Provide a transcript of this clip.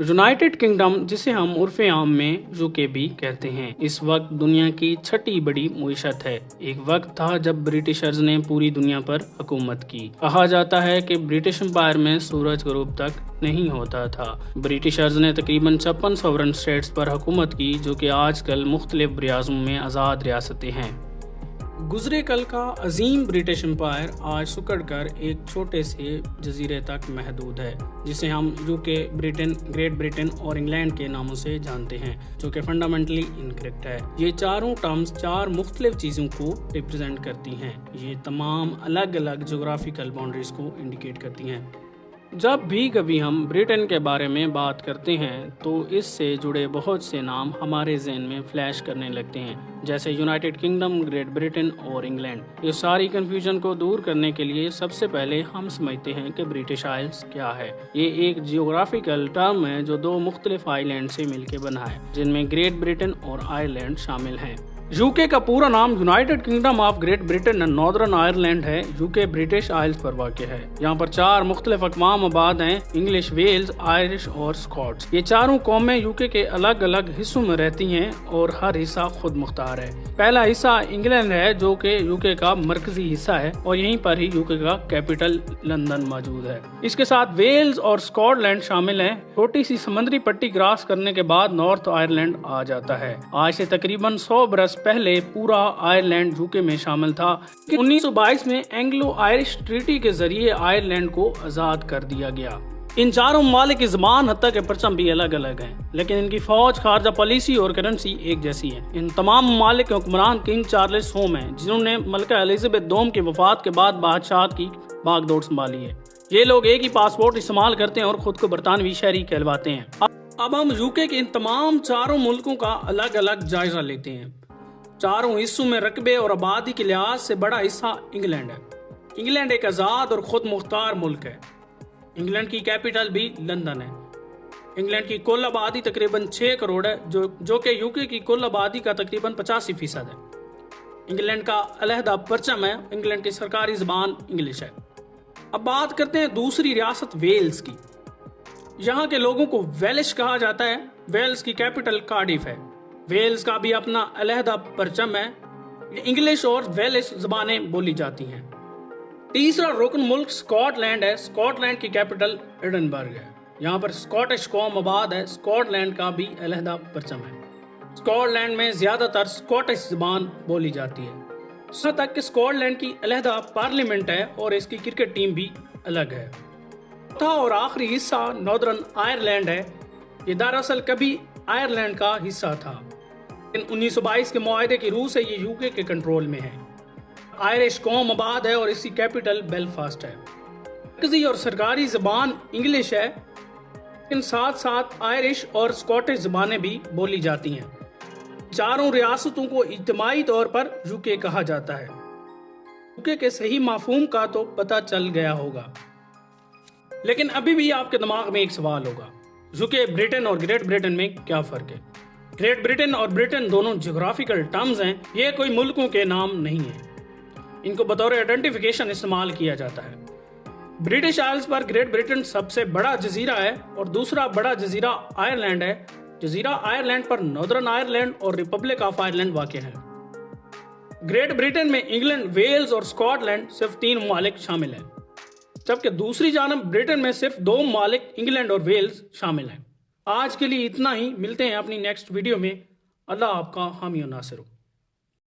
United kingdom, जिसे हम उर्फ़े आम में यूके भी कहते हैं, इस वक्त दुनिया की छठी बड़ी मईशत है। एक वक्त था जब ब्रिटिशर्स ने पूरी दुनिया पर हुकूमत की। कहा जाता है कि ब्रिटिश एम्पायर में सूरज गरूब तक नहीं होता था। ब्रिटिशर्स ने तकरीबन 56 सॉवरन स्टेट्स पर हुकूमत की, जो कि आजकल मुख्तलिफ रियासतों में आज़ाद रियासतें हैं। गुजरे कल का अजीम ब्रिटिश एम्पायर आज सुकड़ कर एक छोटे से जजीरे तक महदूद है, जिसे हम यूके, ब्रिटेन, ग्रेट ब्रिटेन और इंग्लैंड के नामों से जानते हैं, जो कि फंडामेंटली इनकरेक्ट है। ये चारों टर्म्स चार मुख्तलिफ चीज़ों को रिप्रेजेंट करती हैं। ये तमाम अलग अलग जोग्राफिकल बाउंड्रीज को इंडिकेट करती हैं। जब भी कभी हम ब्रिटेन के बारे में बात करते हैं तो इससे जुड़े बहुत से नाम हमारे जहन में फ्लैश करने लगते हैं, जैसे यूनाइटेड किंगडम, ग्रेट ब्रिटेन और इंग्लैंड। इस सारी कंफ्यूजन को दूर करने के लिए सबसे पहले हम समझते हैं कि ब्रिटिश आइल्स क्या है। ये एक जियोग्राफिकल टर्म है जो दो मुख्तलिफ आइलैंड से मिलकर बना है, जिनमें ग्रेट ब्रिटेन और आयरलैंड शामिल हैं। यूके का पूरा नाम United kingdom of great Britain and northern Ireland है। यूके ब्रिटिश आइल्स पर वाक़ है। यहाँ पर चार मुख्तलिफ अक़वाम आबाद हैं: इंग्लिश, वेल्स, आयरिश और स्कॉट्स। ये चारों कौमें यूके के अलग अलग हिस्सों में रहती हैं और हर हिस्सा खुद मुख्तार है। पहला हिस्सा इंग्लैंड है, जो कि यूके का मरकजी हिस्सा है और यहीं पर ही यूके का कैपिटल लंदन मौजूद है। इसके साथ वेल्स और स्कॉटलैंड शामिल हैं। छोटी सी समुद्री पट्टी क्रॉस करने के बाद नॉर्थ आयरलैंड आ जाता है। आज से तकरीबन 100 बरस पहले पूरा आयरलैंड यूके में शामिल था। 1922 में एंग्लो आयरिश ट्रीटी के जरिए आयरलैंड को आजाद कर दिया गया। इन चारों ममालिक की ज़बान, हत्ता के परचम भी अलग अलग हैं, लेकिन इनकी फौज, खारजा पॉलिसी और करेंसी एक जैसी है। इन तमाम ममालिक के हुक्मरान किंग चार्ल्स होम हैं, जिन्होंने मलका एलिजाबेथ दोम की वफात के बाद बादशाहत की बागडोर संभाली है। ये लोग एक ही पासपोर्ट इस्तेमाल करते हैं और खुद को बरतानवी शहरी कहलवाते हैं। अब हम यूके के इन तमाम चारों मुल्कों का अलग अलग जायजा लेते हैं। चारों हिस्सों में रकबे और आबादी के लिहाज से बड़ा हिस्सा इंग्लैंड है। इंग्लैंड एक आज़ाद और खुद मुख्तार मुल्क है। इंग्लैंड की कैपिटल भी लंदन है। इंग्लैंड की कुल आबादी तकरीबन 6 करोड़ है, जो कि यूके की कुल आबादी का तकरीबन 85% है। इंग्लैंड का अलहदा परचम है। इंग्लैंड की सरकारी ज़बान इंग्लिश है। अब बात करते हैं दूसरी रियासत वेल्स की। यहाँ के लोगों को वेलिश कहा जाता है। वेल्स की कैपिटल कार्डिफ है। वेल्स का भी अपना अलहदा परचम है। इंग्लिश और वेलिश ज़बानें बोली जाती हैं। तीसरा रुकन मुल्क स्कॉटलैंड है। स्कॉटलैंड की कैपिटल एडिनबर्ग है। यहाँ पर स्कॉटिश कौम आबाद है। स्कॉटलैंड का भी अलहदा परचम है। स्कॉटलैंड में ज्यादातर स्कॉटिश ज़बान बोली जाती है। यहाँ तक कि स्कॉटलैंड की अलहदा पार्लियामेंट है और इसकी क्रिकेट टीम भी अलग है। चौथा और आखिरी हिस्सा नॉर्दर्न आयरलैंड है। ये दरअसल कभी आयरलैंड का हिस्सा था, लेकिन 1922 के मुआहदे की रूह से ये यूके के कंट्रोल में है। आयरिश कौम आबाद है और इसकी कैपिटल बेलफास्ट है। मरकजी और सरकारी ज़बान इंग्लिश है, लेकिन साथ साथ आयरिश और स्कॉटिश ज़बानें भी बोली जाती हैं। चारों रियासतों को इज्तिमाई तौर पर यूके कहा जाता है। यूके के सही माफहूम का तो पता चल गया होगा, लेकिन अभी भी आपके दिमाग में एक सवाल होगा, यूके, ब्रिटेन और ग्रेट ब्रिटेन में क्या फ़र्क है? ग्रेट ब्रिटेन और ब्रिटेन दोनों जियोग्राफिकल टर्म्स हैं। ये कोई मुल्कों के नाम नहीं है। इनको बतौर आइडेंटिफिकेशन इस्तेमाल किया जाता है। ब्रिटिश आइल्स पर ग्रेट ब्रिटेन सबसे बड़ा जजीरा है और दूसरा बड़ा जजीरा आयरलैंड है। जजीरा आयरलैंड पर नॉर्दर्न आयरलैंड और रिपब्लिक ऑफ आयरलैंड वाक़ है। ग्रेट ब्रिटेन में इंग्लैंड, वेल्स और स्कॉटलैंड सिर्फ 3 ममालिक शामिल हैं, जबकि दूसरी जानब ब्रिटेन में सिर्फ 2 ममालिक, इंग्लैंड और वेल्स शामिल हैं। आज के लिए इतना ही। मिलते हैं अपनी नेक्स्ट वीडियो में। अल्लाह आपका हामी और नासिर हो।